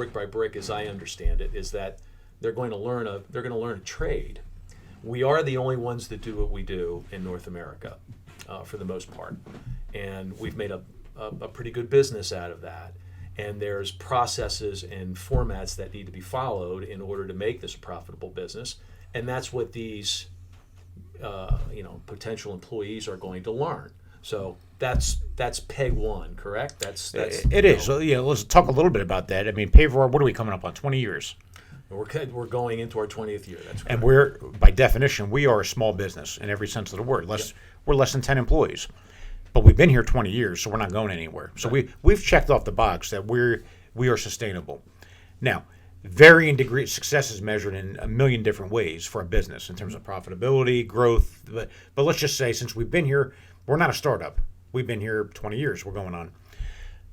brick by brick, as I understand it, is that they're going to learn a trade. We are the only ones that do what we do in North America, for the most part, and we've made a pretty good business out of that. And there's processes and formats that need to be followed in order to make this a profitable business, and that's what these potential employees are going to learn. So that's peg one, correct? That's it is. So, let's talk a little bit about that. I mean, Paverart, what are we coming up on? 20 years. We're going into our 20th year. That's correct. And we're, by definition, we are a small business in every sense of the word. We're less than 10 employees. But we've been here 20 years, so we're not going anywhere. So we've checked off the box that we are sustainable. Now, varying degree of success is measured in a million different ways for a business in terms of profitability, growth. But let's just say, since we've been here, we're not a startup. We've been here 20 years. We're going on.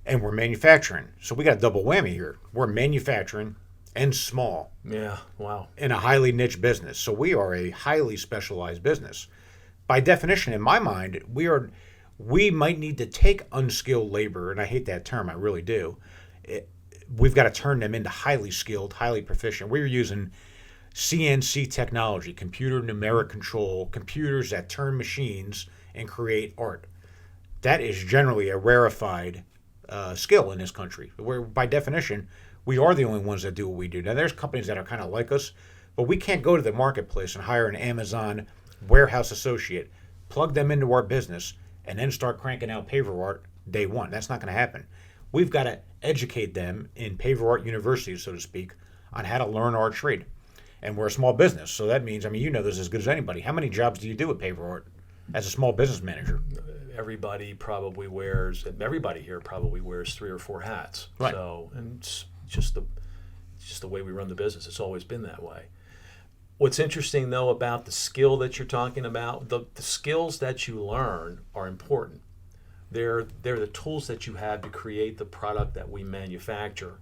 And we're manufacturing. So we got a double whammy here. We're manufacturing and small. Yeah, wow. In a highly niche business. So we are a highly specialized business. By definition, in my mind, we might need to take unskilled labor, and I hate that term, I really do. We've got to turn them into highly skilled, highly proficient. We're using CNC technology, computer numeric control, computers that turn machines and create art. That is generally a rarefied skill in this country. Where, by definition, we are the only ones that do what we do. Now, there's companies that are kind of like us, but we can't go to the marketplace and hire an Amazon warehouse associate, plug them into our business, and then start cranking out Paverart day one. That's not going to happen. We've got to educate them in Paverart University, so to speak, on how to learn our trade. And we're a small business, so that means, you know this as good as anybody. How many jobs do you do at Paverart as a small business manager? Everybody here probably wears 3 or 4 hats. Right. So, and it's just the way we run the business. It's always been that way. What's interesting, though, about the skill that you're talking about, the skills that you learn are important. They're the tools that you have to create the product that we manufacture.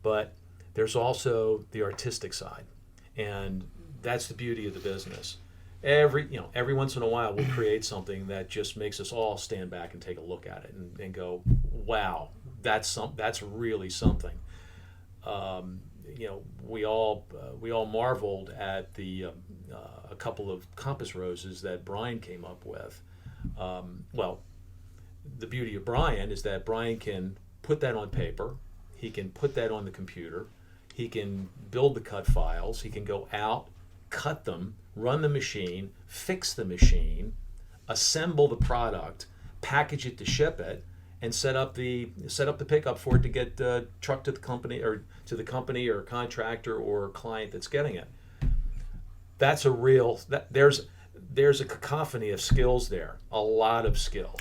But there's also the artistic side, and that's the beauty of the business. Every once in a while, we'll create something that just makes us all stand back and take a look at it and go, "Wow, that's really something." We all marveled at a couple of compass roses that Brian came up with. The beauty of Brian is that Brian can put that on paper, he can put that on the computer, he can build the cut files, he can go out, cut them, run the machine, fix the machine, assemble the product, package it to ship it, and set up the pickup for it to get trucked to the company or contractor or client that's getting it. That's there's a cacophony of skills there, a lot of skills.